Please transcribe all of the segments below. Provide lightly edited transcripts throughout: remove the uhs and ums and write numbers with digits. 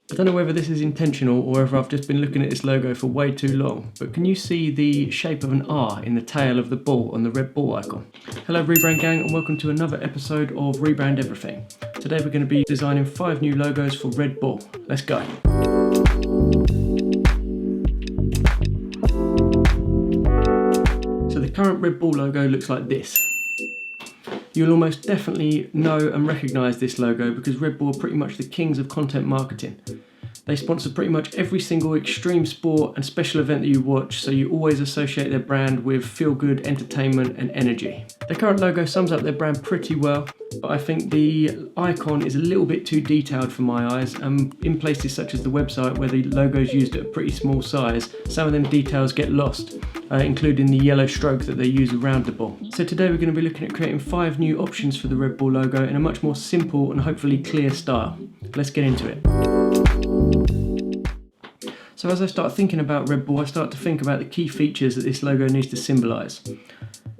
I don't know whether this is intentional or whether I've just been looking at this logo for way too long, but can you see the shape of an R in the tail of the bull on the Red Bull icon? Hello Rebrand gang, and welcome to another episode of Rebrand Everything. Today we're going to be designing 5 new logos for Red Bull. Let's go. So the current Red Bull logo looks like this. You'll almost definitely know and recognise this logo because Red Bull are pretty much the kings of content marketing. They sponsor pretty much every single extreme sport and special event that you watch, so you always associate their brand with feel-good entertainment and energy. Their current logo sums up their brand pretty well, but I think the icon is a little bit too detailed for my eyes, and in places such as the website where the logo is used at a pretty small size, some of them details get lost, including the yellow stroke that they use around the ball. So today we're going to be looking at creating 5 new options for the Red Bull logo in a much more simple and hopefully clear style. Let's get into it. So as I start thinking about Red Bull, I start to think about the key features that this logo needs to symbolise.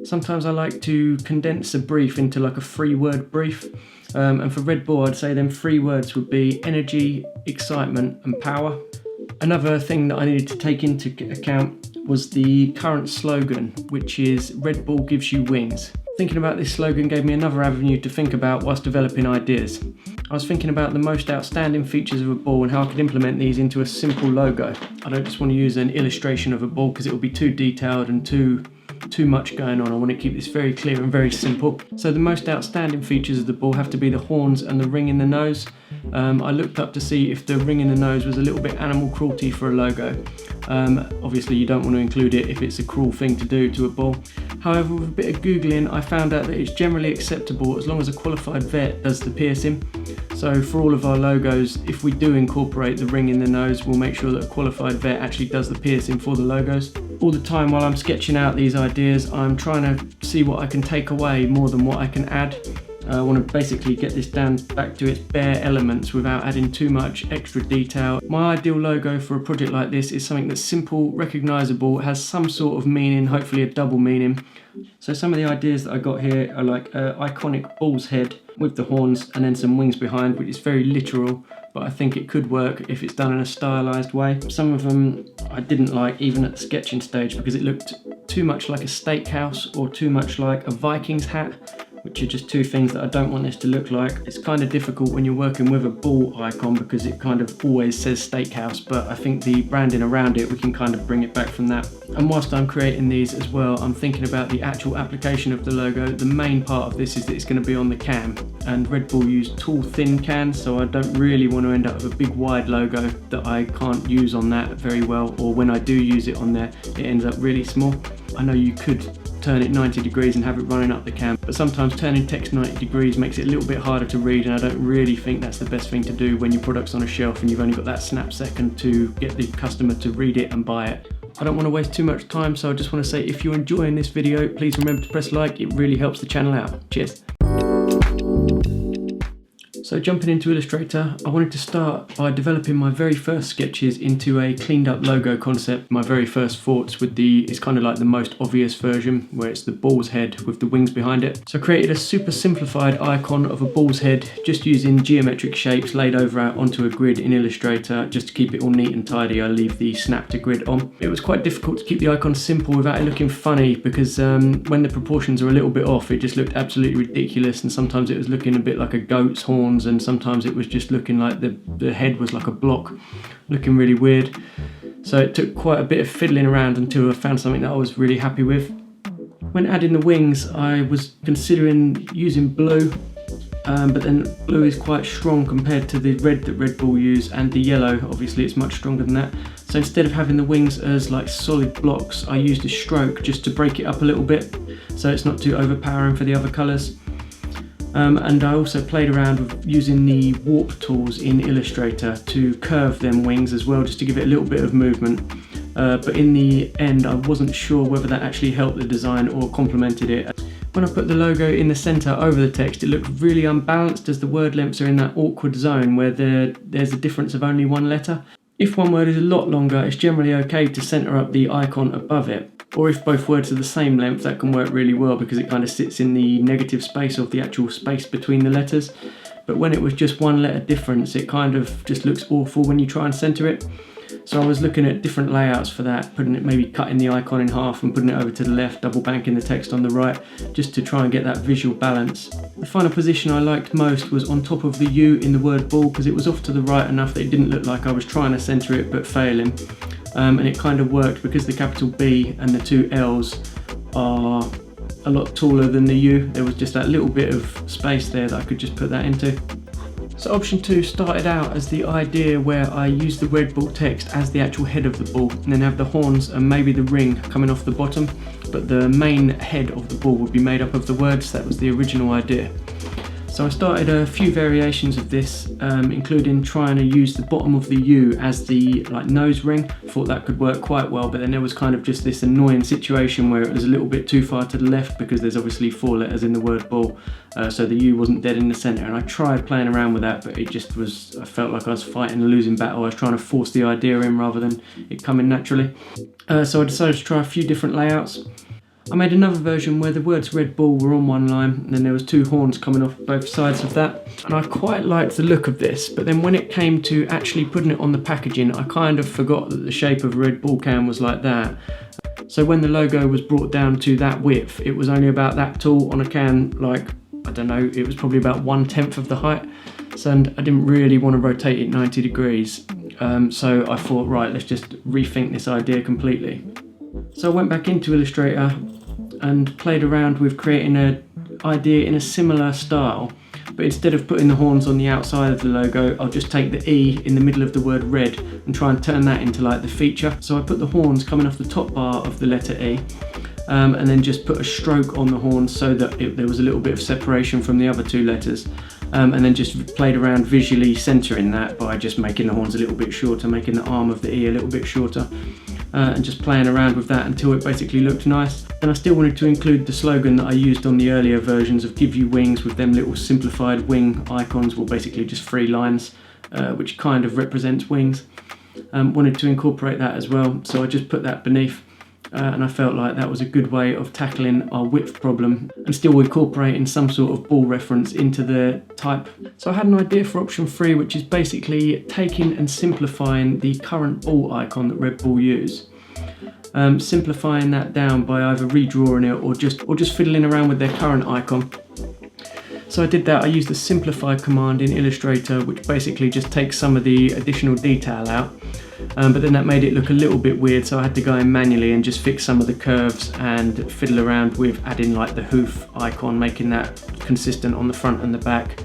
Sometimes I like to condense a brief into like a 3-word brief, and for Red Bull I'd say them 3 words would be energy, excitement and power. Another thing that I needed to take into account was the current slogan, which is Red Bull gives you wings. Thinking about this slogan gave me another avenue to think about whilst developing ideas. I was thinking about the most outstanding features of a ball and how I could implement these into a simple logo. I don't just want to use an illustration of a ball because it will be too detailed and too much going on. I want to keep this very clear and very simple. So the most outstanding features of the ball have to be the horns and the ring in the nose. I looked up to see if the ring in the nose was a little bit animal cruelty for a logo. Obviously you don't want to include it if it's a cruel thing to do to a ball. However, with a bit of googling I found out that it's generally acceptable as long as a qualified vet does the piercing. So for all of our logos, if we do incorporate the ring in the nose, we'll make sure that a qualified vet actually does the piercing for the logos. All the time while I'm sketching out these ideas, I'm trying to see what I can take away more than what I can add. I want to basically get this down back to its bare elements without adding too much extra detail. My ideal logo for a project like this is something that's simple, recognisable, has some sort of meaning, hopefully a double meaning. So some of the ideas that I got here are like an iconic bull's head with the horns and then some wings behind, which is very literal, but I think it could work if it's done in a stylised way. Some of them I didn't like even at the sketching stage because it looked too much like a steakhouse or too much like a Vikings hat, which are just 2 things that I don't want this to look like. It's kind of difficult when you're working with a bull icon because it kind of always says steakhouse, but I think the branding around it, we can kind of bring it back from that. And whilst I'm creating these as well, I'm thinking about the actual application of the logo. The main part of this is that it's going to be on the can, and Red Bull use tall thin cans, so I don't really want to end up with a big wide logo that I can't use on that very well, or when I do use it on there it ends up really small. I know you could turn it 90 degrees and have it running up the can, but sometimes turning text 90 degrees makes it a little bit harder to read, and I don't really think that's the best thing to do when your product's on a shelf and you've only got that snap second to get the customer to read it and buy it. I don't want to waste too much time, so I just want to say if you're enjoying this video, please remember to press like, it really helps the channel out. Cheers. So jumping into Illustrator, I wanted to start by developing my very first sketches into a cleaned up logo concept. My very first thoughts with it's kind of like the most obvious version where it's the bull's head with the wings behind it. So I created a super simplified icon of a bull's head just using geometric shapes laid over out onto a grid in Illustrator. Just to keep it all neat and tidy, I leave the snap to grid on. It was quite difficult to keep the icon simple without it looking funny because when the proportions are a little bit off, it just looked absolutely ridiculous, and sometimes it was looking a bit like a goat's horns, and sometimes it was just looking like the head was like a block, looking really weird. So it took quite a bit of fiddling around until I found something that I was really happy with. When adding the wings, I was considering using blue, but then blue is quite strong compared to the red that Red Bull use, and the yellow, obviously it's much stronger than that. So instead of having the wings as like solid blocks, I used a stroke just to break it up a little bit so it's not too overpowering for the other colours. And I also played around with using the warp tools in Illustrator to curve them wings as well, just to give it a little bit of movement. But in the end I wasn't sure whether that actually helped the design or complemented it. When I put the logo in the centre over the text, it looked really unbalanced as the word lengths are in that awkward zone where there's a difference of only 1 letter. If one word is a lot longer, it's generally okay to centre up the icon above it. Or if both words are the same length, that can work really well because it kind of sits in the negative space of the actual space between the letters. but when it was just one letter difference, it kind of just looks awful when you try and center it. So I was looking at different layouts for that, maybe cutting the icon in half and putting it over to the left, double banking the text on the right, just to try and get that visual balance. The final position I liked most was on top of the U in the word bull, because it was off to the right enough that it didn't look like I was trying to center it but failing. And it kind of worked because the capital B and the two L's are a lot taller than the U. There was just that little bit of space there that I could just put that into. So option 2 started out as the idea where I used the Red Bull text as the actual head of the bull, and then have the horns and maybe the ring coming off the bottom, but the main head of the bull would be made up of the words. That was the original idea. So I started a few variations of this, including trying to use the bottom of the U as the nose ring. Thought that could work quite well, but then there was kind of just this annoying situation where it was a little bit too far to the left, because there's obviously 4 letters in the word bull, so the U wasn't dead in the centre. And I tried playing around with that, but it just was, I felt like I was fighting a losing battle. I was trying to force the idea in rather than it coming naturally. So I decided to try a few different layouts. I made another version where the words Red Bull were on one line, and then there was 2 horns coming off both sides of that. And I quite liked the look of this, but then when it came to actually putting it on the packaging, I kind of forgot that the shape of a Red Bull can was like that. So when the logo was brought down to that width, it was only about that tall on a can, I don't know, it was probably about 1/10 of the height. So, and I didn't really want to rotate it 90 degrees. So I thought, right, let's just rethink this idea completely. So I went back into Illustrator and played around with creating an idea in a similar style, but instead of putting the horns on the outside of the logo, I'll just take the E in the middle of the word red and try and turn that into the feature. So I put the horns coming off the top bar of the letter E, and then just put a stroke on the horns so that there was a little bit of separation from the other 2 letters, and then just played around visually centering that by just making the horns a little bit shorter, making the arm of the E a little bit shorter. And just playing around with that until it basically looked nice. And I still wanted to include the slogan that I used on the earlier versions of give you wings, with them little simplified wing icons, well basically just 3 lines, which kind of represents wings. Wanted to incorporate that as well, so I just put that beneath, and I felt like that was a good way of tackling our width problem and still incorporating some sort of bull reference into the type. So I had an idea for option 3, which is basically taking and simplifying the current bull icon that Red Bull use. Simplifying that down by either redrawing it or just fiddling around with their current icon. So I did that. I used the simplify command in Illustrator, which basically just takes some of the additional detail out. But then that made it look a little bit weird, so I had to go in manually and just fix some of the curves and fiddle around with adding the hoof icon, making that consistent on the front and the back,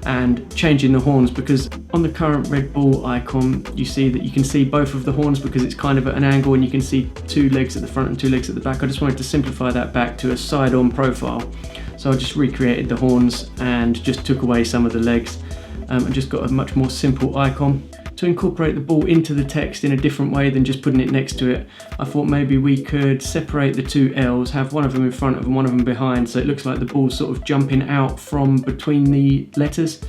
and changing the horns, because on the current Red Bull icon you see that you can see both of the horns because it's kind of at an angle and you can see 2 legs at the front and 2 legs at the back. I just wanted to simplify that back to a side-on profile, so I just recreated the horns and just took away some of the legs, and just got a much more simple icon. To incorporate the bull into the text in a different way than just putting it next to it, I thought maybe we could separate the 2 L's, have one of them in front of and one of them behind, so it looks like the bull's sort of jumping out from between the letters.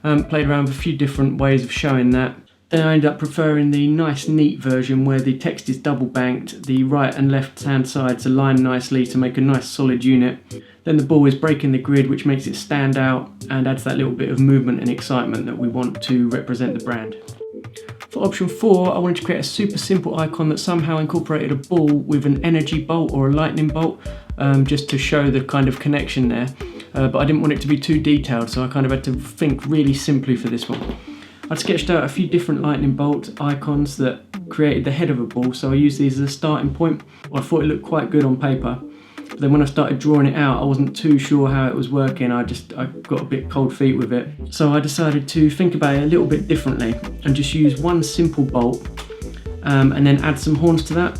Played around with a few different ways of showing that. Then I ended up preferring the nice neat version where the text is double banked, the right and left hand sides align nicely to make a nice solid unit. Then the bull is breaking the grid, which makes it stand out and adds that little bit of movement and excitement that we want to represent the brand. For option 4, I wanted to create a super simple icon that somehow incorporated a bull with an energy bolt or a lightning bolt, just to show the kind of connection there. But I didn't want it to be too detailed, so I kind of had to think really simply for this one. I'd sketched out a few different lightning bolt icons that created the head of a bull, so I used these as a starting point. I thought it looked quite good on paper. But then when I started drawing it out, I wasn't too sure how it was working. I got a bit cold feet with it. So I decided to think about it a little bit differently and just use one simple bolt, and then add some horns to that.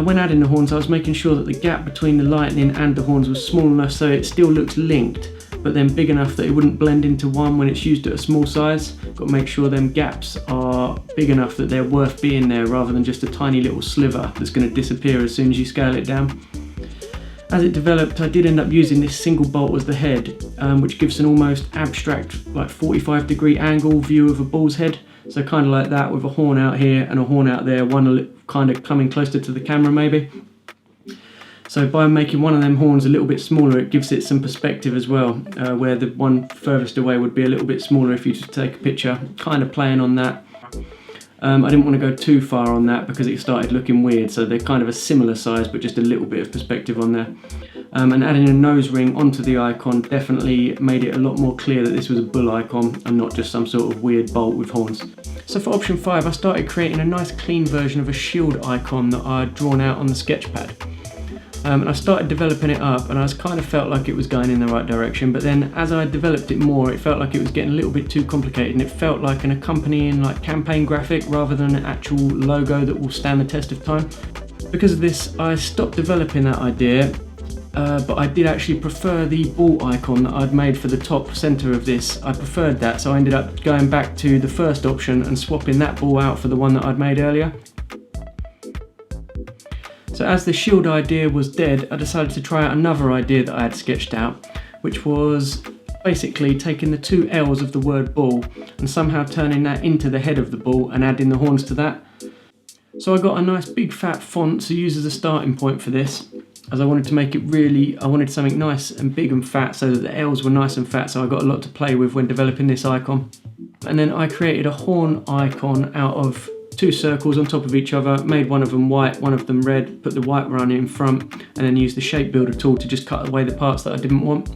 When adding the horns, I was making sure that the gap between the lightning and the horns was small enough so it still looks linked, but then big enough that it wouldn't blend into one when it's used at a small size. Got to make sure them gaps are big enough that they're worth being there, rather than just a tiny little sliver that's going to disappear as soon as you scale it down. As it developed, I did end up using this single bolt as the head, which gives an almost abstract 45-degree angle view of a bull's head. So kind of like that, with a horn out here and a horn out there, one kind of coming closer to the camera maybe. So by making one of them horns a little bit smaller, it gives it some perspective as well, where the one furthest away would be a little bit smaller if you just take a picture, kind of playing on that. I didn't want to go too far on that because it started looking weird, so they're kind of a similar size but just a little bit of perspective on there. And adding a nose ring onto the icon definitely made it a lot more clear that this was a bull icon and not just some sort of weird bolt with horns. So for option 5, I started creating a nice clean version of a shield icon that I'd drawn out on the sketchpad. And I started developing it up, and I kind of felt like it was going in the right direction, but then as I developed it more, it felt like it was getting a little bit too complicated, and it felt like an accompanying campaign graphic rather than an actual logo that will stand the test of time. Because of this, I stopped developing that idea, but I did actually prefer the ball icon that I'd made for the top center of this. I preferred that, so I ended up going back to the first option and swapping that ball out for the one that I'd made earlier. So as the shield idea was dead, I decided to try out another idea that I had sketched out, which was basically taking the two L's of the word bull and somehow turning that into the head of the bull and adding the horns to that. So I got a nice big fat font to use as a starting point for this, as I wanted to make it I wanted something nice and big and fat so that the L's were nice and fat, so I got a lot to play with when developing this icon. And then I created a horn icon out of two circles on top of each other, made one of them white, one of them red, put the white one in front, and then used the shape builder tool to just cut away the parts that I didn't want.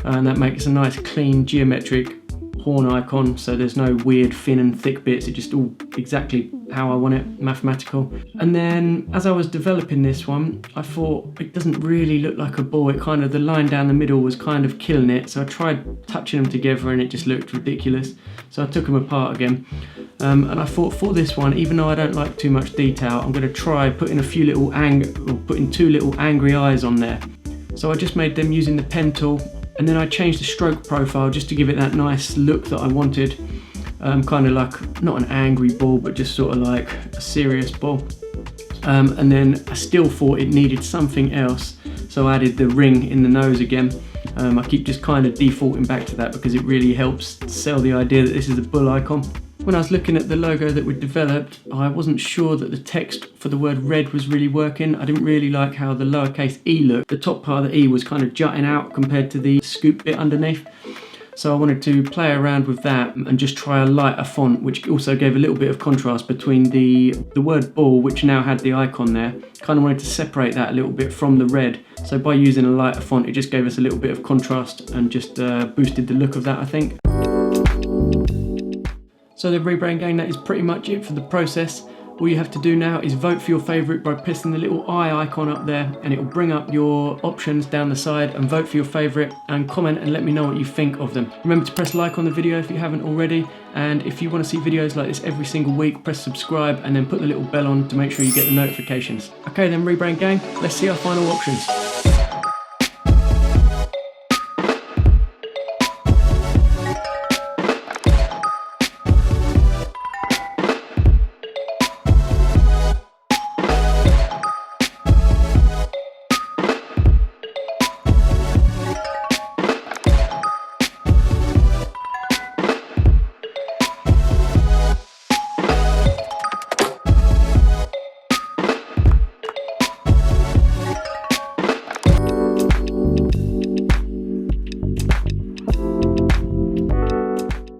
And that makes a nice clean geometric horn icon, so there's no weird thin and thick bits, it's just all exactly how I want it, mathematical. And then as I was developing this one, I thought it doesn't really look like a bull, the line down the middle was kind of killing it, so I tried touching them together and it just looked ridiculous, so I took them apart again. And I thought for this one, even though I don't like too much detail, I'm going to try putting putting two little angry eyes on there. So I just made them using the pen tool, and then I changed the stroke profile just to give it that nice look that I wanted. Kind of like, not an angry bull, but just sort of like a serious bull. And then I still thought it needed something else, so I added the ring in the nose again. I keep just kind of defaulting back to that because it really helps sell the idea that this is a bull icon. When I was looking at the logo that we'd developed, I wasn't sure that the text for the word red was really working. I didn't really like how the lowercase e looked. The top part of the e was kind of jutting out compared to the scoop bit underneath. So I wanted to play around with that and just try a lighter font, which also gave a little bit of contrast between the word bull, which now had the icon there. Kind of wanted to separate that a little bit from the red. So by using a lighter font, it just gave us a little bit of contrast and just boosted the look of that, I think. So the Rebrand gang, that is pretty much it for the process. All you have to do now is vote for your favourite by pressing the little eye icon up there, and it will bring up your options down the side, and vote for your favourite and comment and let me know what you think of them. Remember to press like on the video if you haven't already, and if you want to see videos like this every single week, press subscribe and then put the little bell on to make sure you get the notifications. Okay then, Rebrand gang, let's see our final options.